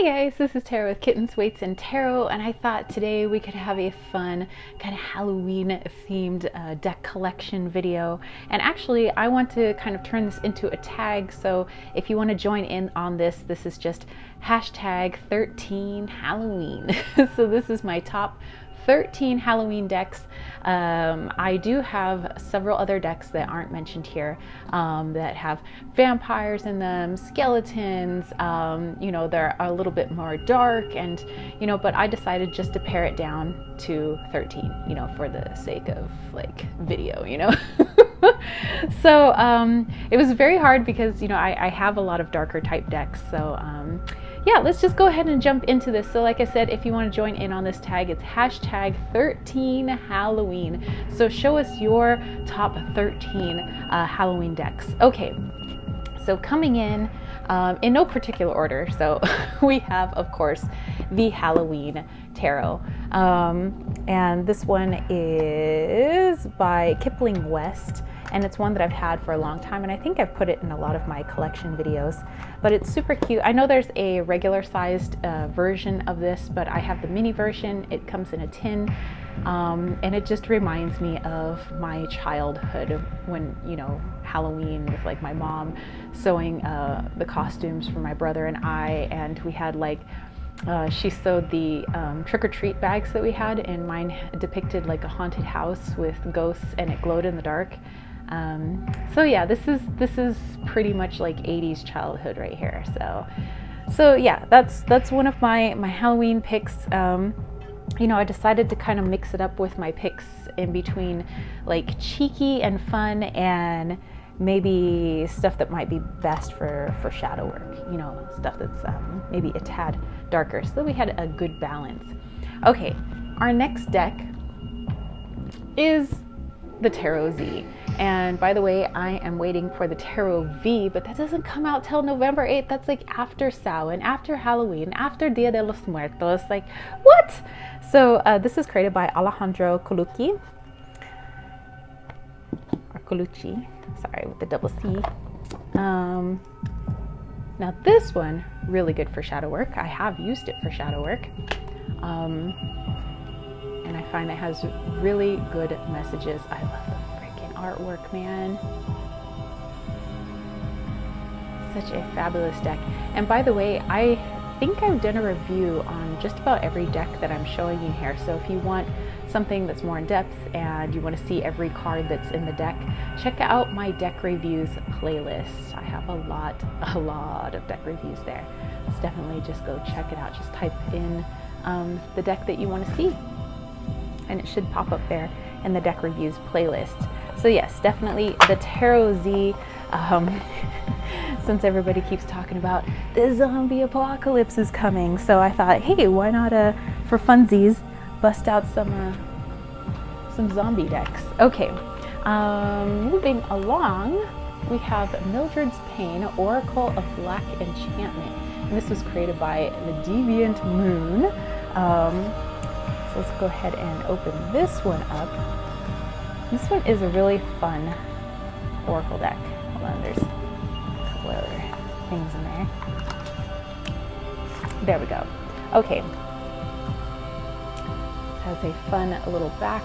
Hey guys, this is Tarot with Kittens, Weights, and Tarot, and I thought today we could have a fun kind of Halloween themed deck collection video. And actually I want to kind of turn this into a tag, so if you want to join in on this, this is just hashtag 13 Halloween. So this is my top 13 Halloween decks. I do have several other decks that aren't mentioned here that have vampires in them, skeletons, you know, they're a little bit more dark, and you know, but I decided just to pare it down to 13, you know, for the sake of like video, you know. So it was very hard because, you know, I have a lot of darker type decks, so yeah, let's just go ahead and jump into this. So like I said, if you want to join in on this tag, it's hashtag 13 Halloween. So show us your top 13 Halloween decks. Okay, so coming in no particular order. So we have, of course, the Halloween Tarot. And this one is by Kipling West. And it's one that I've had for a long time, and I think I've put it in a lot of my collection videos, but it's super cute. I know there's a regular sized version of this, but I have the mini version. It comes in a tin, and it just reminds me of my childhood when, you know, Halloween with like my mom sewing the costumes for my brother and I, and we had like she sewed the trick-or-treat bags that we had, and mine depicted like a haunted house with ghosts, and it glowed in the dark. So yeah, this is pretty much like 80s childhood right here. So yeah, that's one of my Halloween picks. You know, I decided to kind of mix it up with my picks in between like cheeky and fun and maybe stuff that might be best for shadow work, you know, stuff that's maybe a tad darker, so we had a good balance. Okay, our next deck is the Tarot Z. And by the way, I am waiting for the Tarot V, but that doesn't come out till November 8th. That's like after Samhain, after Halloween, after Dia de los Muertos. Like, what? So this is created by Alejandro Colucci, or Colucci, sorry, with the double C. Now this one, really good for shadow work. I have used it for shadow work. And I find it has really good messages. I love the freaking artwork, man. Such a fabulous deck. And by the way, I think I've done a review on just about every deck that I'm showing you here. So if you want something that's more in depth and you want to see every card that's in the deck, check out my deck reviews playlist. I have a lot of deck reviews there. So definitely just go check it out. Just type in the deck that you want to see, and it should pop up there in the deck reviews playlist. So yes, definitely the Tarot Z. Since everybody keeps talking about the zombie apocalypse is coming, so I thought, hey, why not for funsies bust out some zombie decks. Okay, moving along, we have Mildred's Pain, Oracle of Black Enchantment, and this was created by the Deviant Moon. So let's go ahead and open this one up. This one is a really fun Oracle deck. Hold on, there's a couple other things in there. There we go. Okay. It has a fun little back.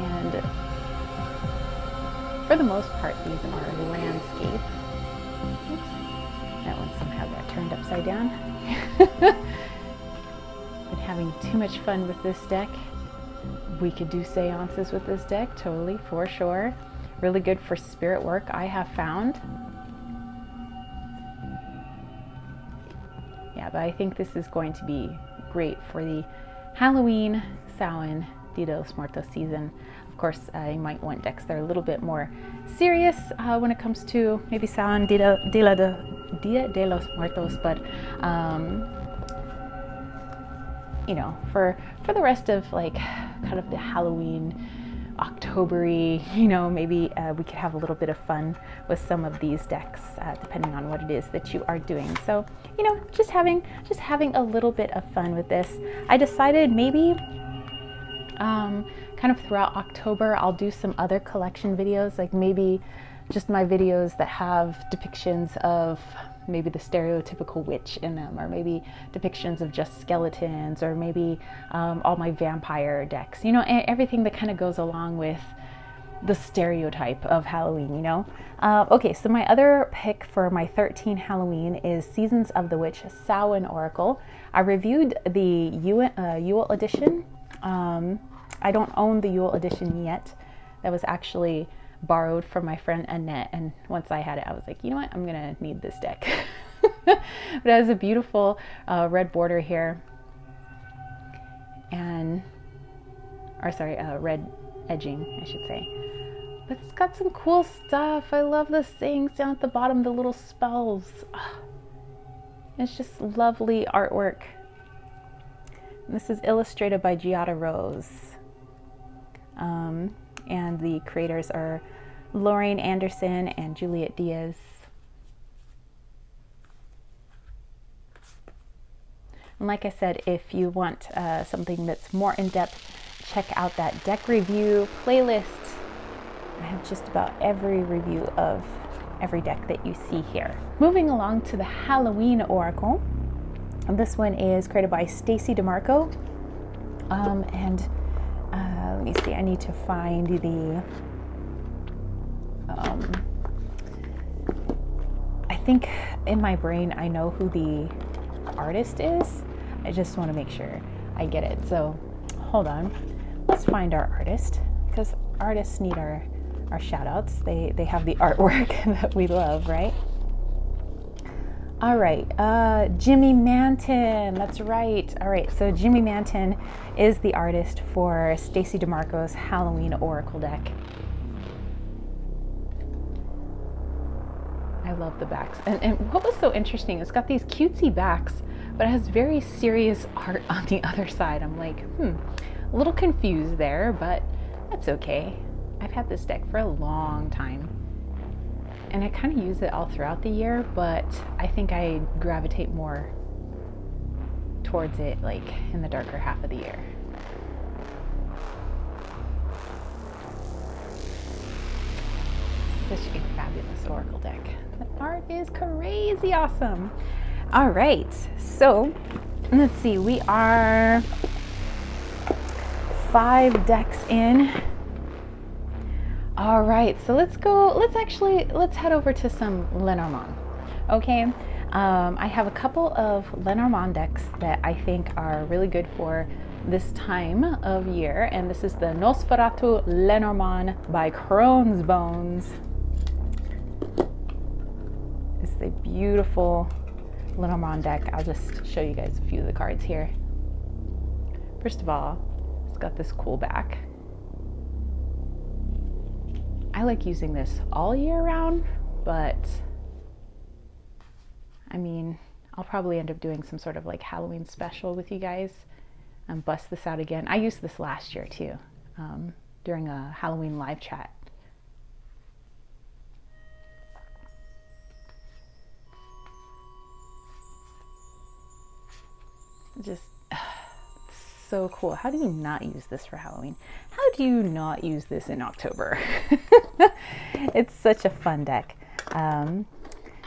And for the most part, these are landscape. Oops. That one somehow got turned upside down. Been having too much fun with this deck. We could do seances with this deck, totally, for sure. Really good for spirit work, I have found. Yeah, but I think this is going to be great for the Halloween, Samhain, Dia de los Muertos season. Of course, you might want decks that are a little bit more serious when it comes to maybe Samhain, Dia de los Muertos, but you know, for the rest of like kind of the Halloween, October-y, you know, maybe we could have a little bit of fun with some of these decks, depending on what it is that you are doing. So, you know, just having a little bit of fun with this. I decided maybe kind of throughout October I'll do some other collection videos, like maybe just my videos that have depictions of maybe the stereotypical witch in them, or maybe depictions of just skeletons, or maybe all my vampire decks, you know, everything that kind of goes along with the stereotype of Halloween, you know. Okay, so my other pick for my 13 Halloween is Seasons of the Witch Samhain Oracle. I reviewed the Yule edition. I don't own the Yule edition yet. That was actually borrowed from my friend Annette, and once I had it, I was like, you know what, I'm gonna need this deck. But it has a beautiful red border here, and red edging, I should say. But it's got some cool stuff. I love the sayings down at the bottom, the little spells. Oh, it's just lovely artwork. And this is illustrated by Giada Rose. And the creators are Lorraine Anderson and Juliet Diaz. And like I said, if you want something that's more in-depth, check out that deck review playlist. I have just about every review of every deck that you see here. Moving along to the Halloween Oracle. And this one is created by Stacy DeMarco. Let me see, I need to find the, I think in my brain I know who the artist is. I just want to make sure I get it. So hold on, let's find our artist, because artists need our shout outs. They have the artwork that we love, right? All right, Jimmy Manton, that's right. All right, so Jimmy Manton is the artist for Stacy DeMarco's Halloween Oracle deck. I love the backs. And what was so interesting, it's got these cutesy backs, but it has very serious art on the other side. I'm like, a little confused there, but that's okay. I've had this deck for a long time, and I kind of use it all throughout the year, but I think I gravitate more towards it like in the darker half of the year. Such a fabulous Oracle deck. The art is crazy awesome. All right, so let's see, we are 5 decks in. All right, so let's head over to some Lenormand. Okay, I have a couple of Lenormand decks that I think are really good for this time of year, and this is the Nosferatu Lenormand by Crone's Bones. It's a beautiful Lenormand deck. I'll just show you guys a few of the cards here. First of all, it's got this cool back. I like using this all year round, but I mean, I'll probably end up doing some sort of like Halloween special with you guys and bust this out again. I used this last year too, during a Halloween live chat. Just so cool. How do you not use this for Halloween? How do you not use this in October? It's such a fun deck. And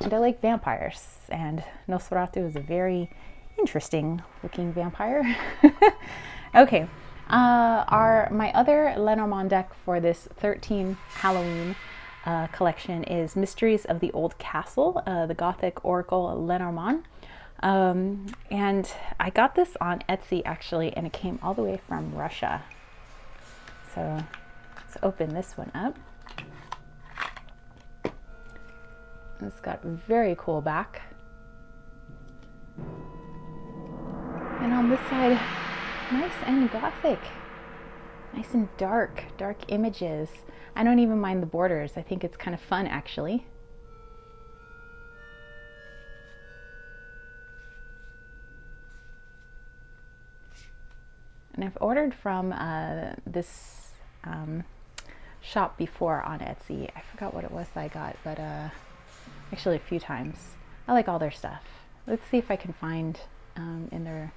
I like vampires, and Nosferatu is a very interesting looking vampire. Okay, my other Lenormand deck for this 13 Halloween collection is Mysteries of the Old Castle, the Gothic Oracle Lenormand. And I got this on Etsy actually, and it came all the way from Russia. So let's open this one up. It's got a very cool back. And on this side, nice and gothic. Nice and dark images. I don't even mind the borders. I think it's kind of fun actually. And I've ordered from this shop before on Etsy. I forgot what it was that I got, but actually a few times. I like all their stuff. Let's see if I can find in their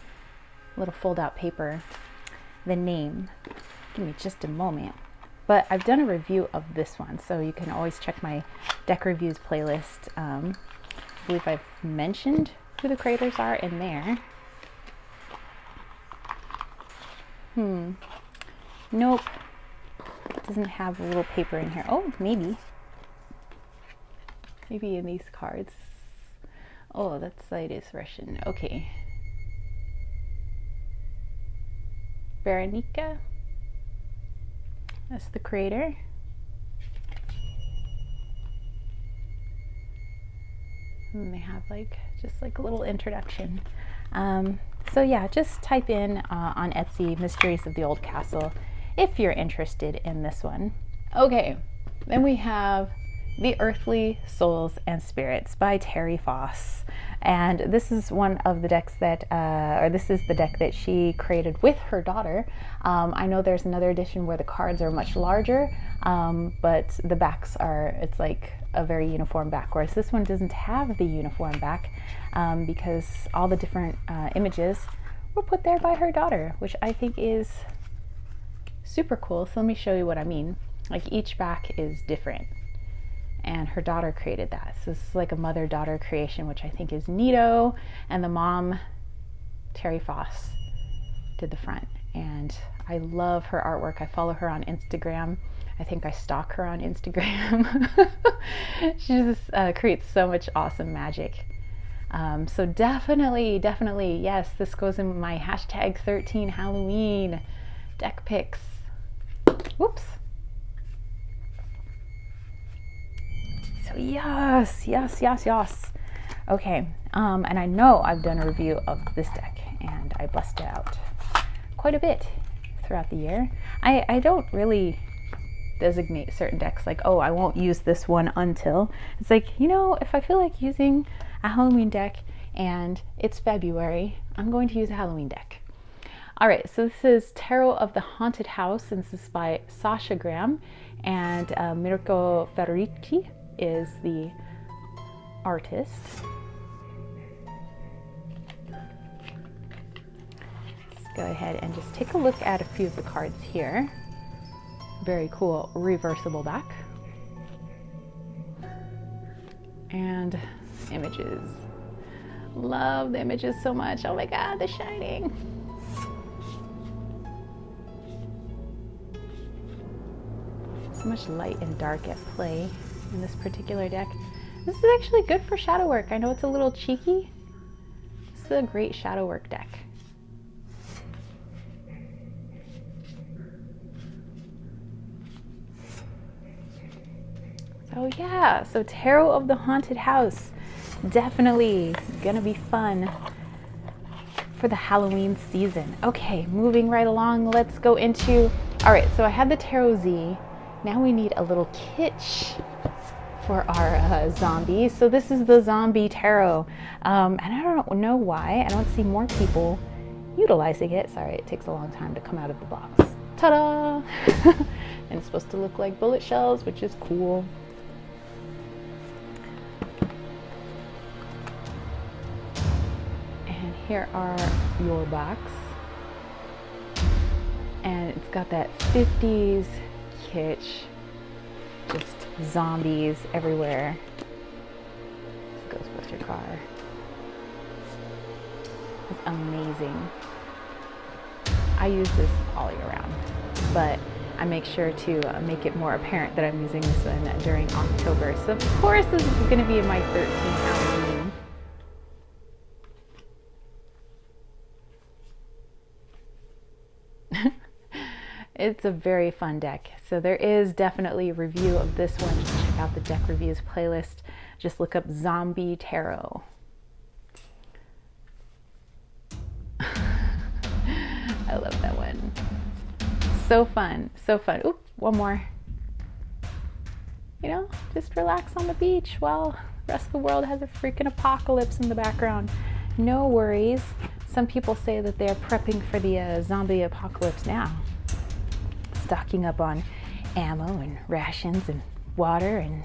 little fold-out paper the name. Give me just a moment. but I've done a review of this one, so you can always check my deck reviews playlist. I believe I've mentioned who the creators are in there. Nope. It doesn't have a little paper in here. Oh, maybe. Maybe in these cards. Oh, that side is Russian. Okay. Veronika. That's the creator. And they have just a little introduction. So yeah, just type in on Etsy Mysteries of the Old Castle if you're interested in this one. Okay, then we have The Earthly Souls and Spirits by Terry Foss. And this is one of the decks that, or this is the deck that she created with her daughter. I know there's another edition where the cards are much larger, but the backs are, it's like a very uniform back, whereas this one doesn't have the uniform back because all the different images were put there by her daughter, which I think is super cool. So let me show you what I mean. Like each back is different, and her daughter created that. So this is like a mother-daughter creation, which I think is neato. And the mom, Terry Foss, did the front. And I love her artwork. I follow her on Instagram. I think I stalk her on Instagram. She just creates so much awesome magic. So definitely, yes, this goes in my hashtag 13 Halloween deck picks. Whoops. So yes. Okay, and I know I've done a review of this deck, and I bust it out quite a bit throughout the year. I don't really designate certain decks like, oh, I won't use this one until. It's like, if I feel like using a Halloween deck and it's February, I'm going to use a Halloween deck. All right, so this is Tarot of the Haunted House, and this is by Sasha Graham, and Mirko Federici is the artist. Let's go ahead and just take a look at a few of the cards here. Very cool reversible back. And images. Love the images so much. Oh my God, The Shining. So much light and dark at play in this particular deck. This is actually good for shadow work. I know it's a little cheeky. This is a great shadow work deck. So yeah, so Tarot of the Haunted House, definitely gonna be fun for the Halloween season. Okay, moving right along, let's go into, all right, so I had the Tarot Z. Now we need a little kitsch for our zombies. So this is the Zombie Tarot. And I don't know why I don't see more people utilizing it. Sorry, it takes a long time to come out of the box. Ta-da! And it's supposed to look like bullet shells, which is cool. And here are your backs. And it's got that 50s kitsch, just zombies everywhere. This Ghostbuster car. It's amazing. I use this all year round, but I make sure to make it more apparent that I'm using this one during October. So of course this is going to be in my 13 Halloween. It's a very fun deck. So there is definitely a review of this one. Check out the deck reviews playlist. Just look up Zombie Tarot. I love that one. So fun, so fun. Oop, one more. Just relax on the beach while the rest of the world has a freaking apocalypse in the background. No worries. Some people say that they're prepping for the zombie apocalypse now. Stocking up on ammo and rations and water and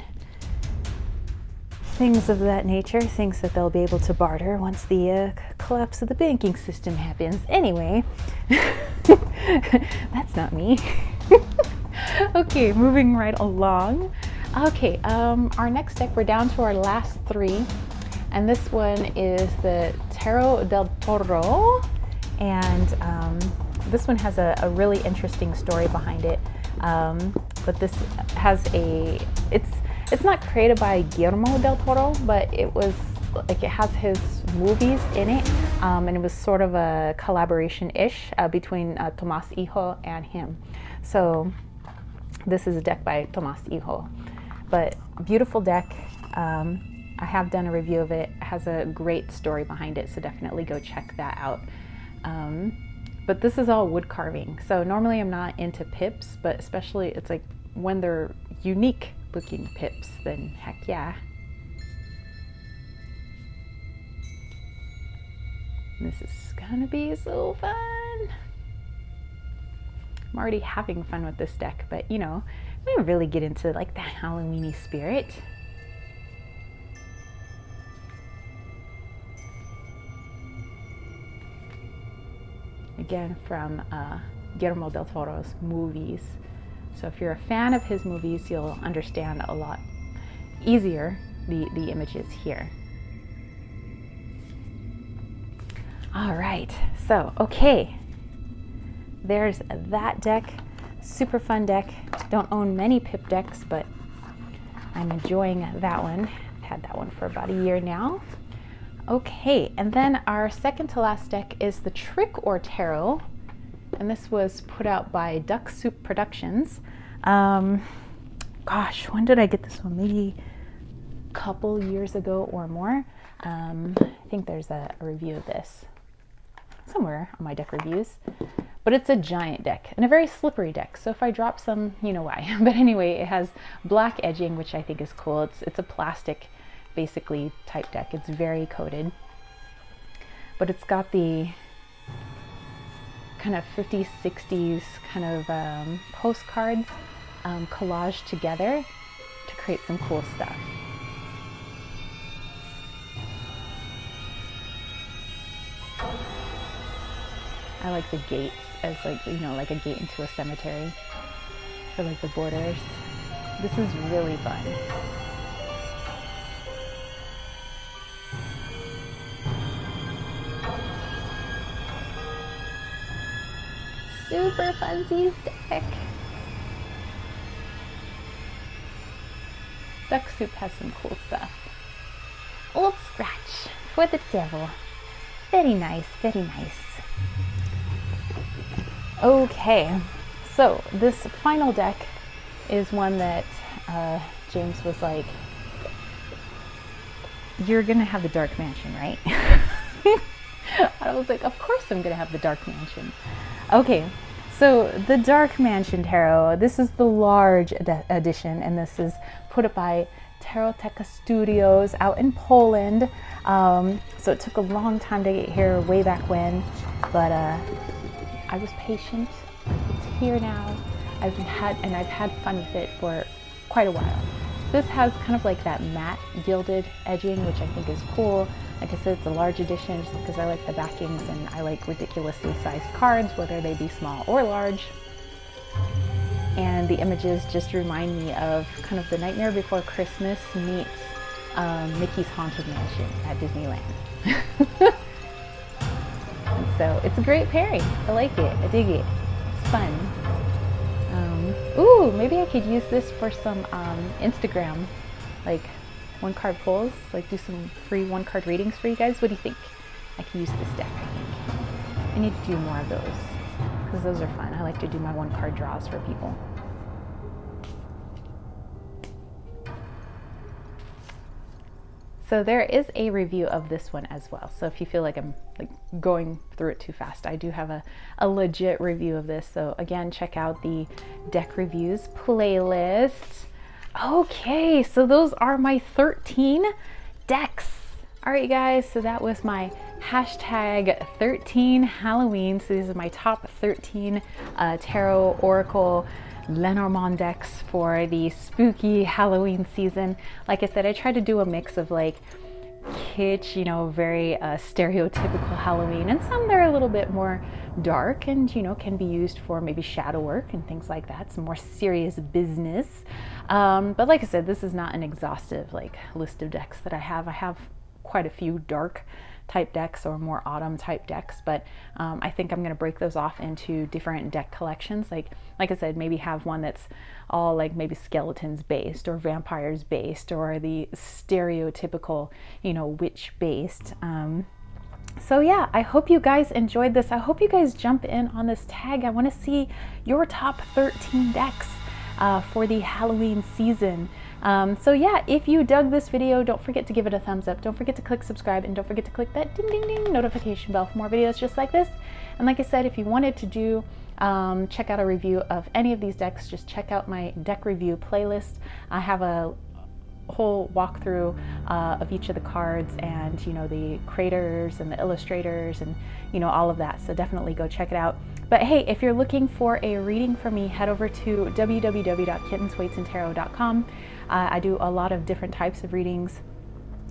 things of that nature, things that they'll be able to barter once the collapse of the banking system happens. Anyway, that's not me. Okay, moving right along. Okay, our next deck, we're down to our last three. And this one is the Tarot del Toro. And this one has a really interesting story behind it. But this has it's not created by Guillermo del Toro, but it was like it has his movies in it, and it was sort of a collaboration-ish between Tomas Hijo and him. So this is a deck by Tomas Hijo, but a beautiful deck. I have done a review of it. It has a great story behind it, so definitely go check that out. But this is all wood carving. So normally I'm not into pips, but especially it's like when they're unique looking pips, then heck yeah. This is gonna be so fun. I'm already having fun with this deck, but you know, we really get into like the Halloween-y spirit. Again, from Guillermo del Toro's movies. So if you're a fan of his movies, you'll understand a lot easier the images here. All right, so okay, there's that deck. Super fun deck. Don't own many pip decks, but I'm enjoying that one. I've had that one for about a year now. Okay, and then our second to last deck is the Trick or Tarot, and this was put out by Duck Soup Productions. Gosh, when did I get this one? Maybe a couple years ago or more. I think there's a review of this somewhere on my deck reviews, but it's a giant deck and a very slippery deck. So if I drop some, you know why. But anyway, it has black edging, which I think is cool. It's a plastic basically type deck. It's very coated, but it's got the kind of 50s 60s kind of postcards collaged together to create some cool stuff. I like the gates as like, you know, like a gate into a cemetery for like the borders. This is really fun. Super funsies deck. Duck Soup has some cool stuff. Old Scratch for the devil. Very nice, very nice. Okay, so this final deck is one that James was like, you're gonna have the Dark Mansion, right? I was like, of course I'm gonna have the Dark Mansion. Okay, so the Dark Mansion Tarot, this is the large edition, and this is put up by Taroteka Studios out in Poland. So it took a long time to get here, way back when, but I was patient. It's here now. I've had fun with it for quite a while. This has kind of like that matte gilded edging, which I think is cool. Like I said, it's a large edition just because I like the backings and I like ridiculously sized cards, whether they be small or large. And the images just remind me of kind of the Nightmare Before Christmas meets Mickey's Haunted Mansion at Disneyland. So it's a great pairing. I like it. I dig it. It's fun. Ooh, maybe I could use this for some Instagram, like one card pulls, like do some free one card readings for you guys. What do you think? I can use this deck, I think. I need to do more of those because those are fun. I like to do my one card draws for people. So there is a review of this one as well. So if you feel like I'm like going through it too fast, I do have a legit review of this. So again, check out the deck reviews playlist. Okay, so those are my 13 decks. All right, guys, so that was my hashtag 13 Halloween. So these are my top 13 tarot, oracle, Lenormand decks for the spooky Halloween season. Like I said, I tried to do a mix of like kitsch, you know, very stereotypical Halloween, and some that are a little bit more dark and, you know, can be used for maybe shadow work and things like that, some more serious business. But like I said, this is not an exhaustive like list of decks that I have. I have quite a few dark type decks or more autumn type decks, but I think I'm going to break those off into different deck collections. Like I said, maybe have one that's all like maybe skeletons based or vampires based or the stereotypical, you know, witch based. So yeah, I hope you guys enjoyed this. I hope you guys jump in on this tag. I want to see your top 13 decks for the Halloween season. So yeah, if you dug this video, don't forget to give it a thumbs up. Don't forget to click subscribe, and don't forget to click that ding ding ding notification bell for more videos just like this. And like I said, if you wanted to do check out a review of any of these decks, just check out my deck review playlist. I have a whole walkthrough of each of the cards and, you know, the creators and the illustrators and, you know, all of that. So definitely go check it out. But hey, if you're looking for a reading from me, head over to www.kittenswaitsandtarot.com. I do a lot of different types of readings: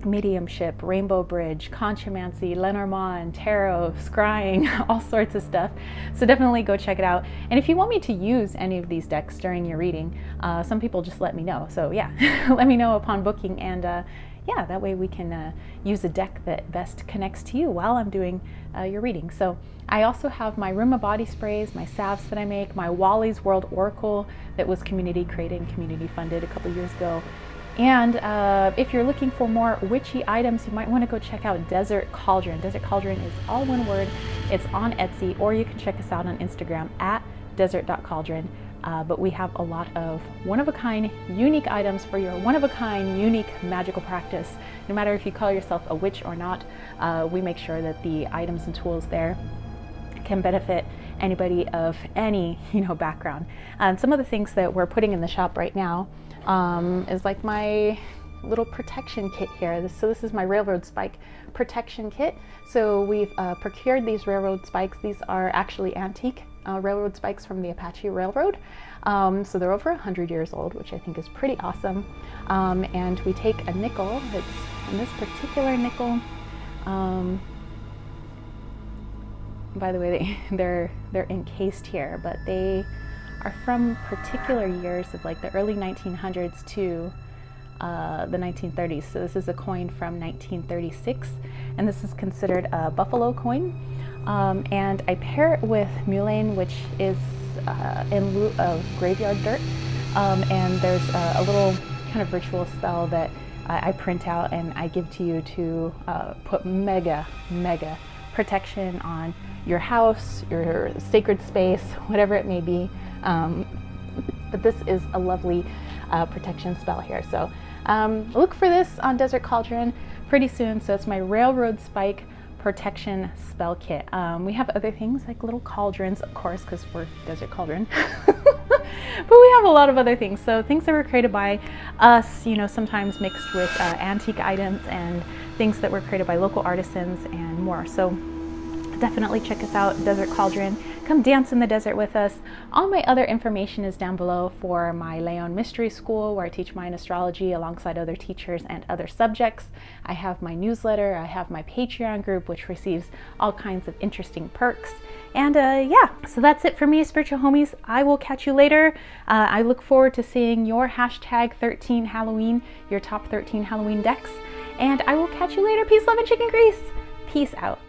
mediumship, rainbow bridge, conchomancy, Lenormand, tarot, scrying, all sorts of stuff. So definitely go check it out. And if you want me to use any of these decks during your reading, some people just let me know. So yeah, let me know upon booking, and yeah, that way we can use a deck that best connects to you while I'm doing your reading. So I also have my Ruma body sprays, my salves that I make, my Wally's World Oracle that was community created and community funded a couple years ago. And if you're looking for more witchy items, you might want to go check out Desert Cauldron. Desert Cauldron is all one word. It's on Etsy, or you can check us out on Instagram at desert.cauldron. But we have a lot of one-of-a-kind, unique items for your one-of-a-kind, unique magical practice. No matter if you call yourself a witch or not, we make sure that the items and tools there can benefit anybody of any, you know, background. And some of the things that we're putting in the shop right now is like my little protection kit here. So this is my railroad spike protection kit. So we've procured these railroad spikes. These are actually antique railroad spikes from the Apache Railroad. So they're over 100 years old, which I think is pretty awesome. And we take a nickel that's, and this particular nickel, by the way, they're encased here, but they are from particular years of like the early 1900s to the 1930s. So this is a coin from 1936, and this is considered a buffalo coin. And I pair it with mullein, which is in lieu of graveyard dirt. And there's a little kind of ritual spell that I print out and I give to you to put mega protection on your house, your sacred space, whatever it may be. But this is a lovely protection spell here. So look for this on Desert Cauldron pretty soon. So it's my railroad spike protection spell kit. We have other things like little cauldrons, of course, because we're Desert Cauldron. But we have a lot of other things. So things that were created by us, you know, sometimes mixed with antique items, and things that were created by local artisans and more. So definitely check us out, Desert Cauldron. Come dance in the desert with us. All my other information is down below for my Leon Mystery School, where I teach Mayan astrology alongside other teachers and other subjects. I have my newsletter. I have my Patreon group, which receives all kinds of interesting perks. And yeah, so that's it for me, spiritual homies. I will catch you later. I look forward to seeing your hashtag 13 Halloween, your top 13 Halloween decks. And I will catch you later. Peace, love, and chicken grease. Peace out.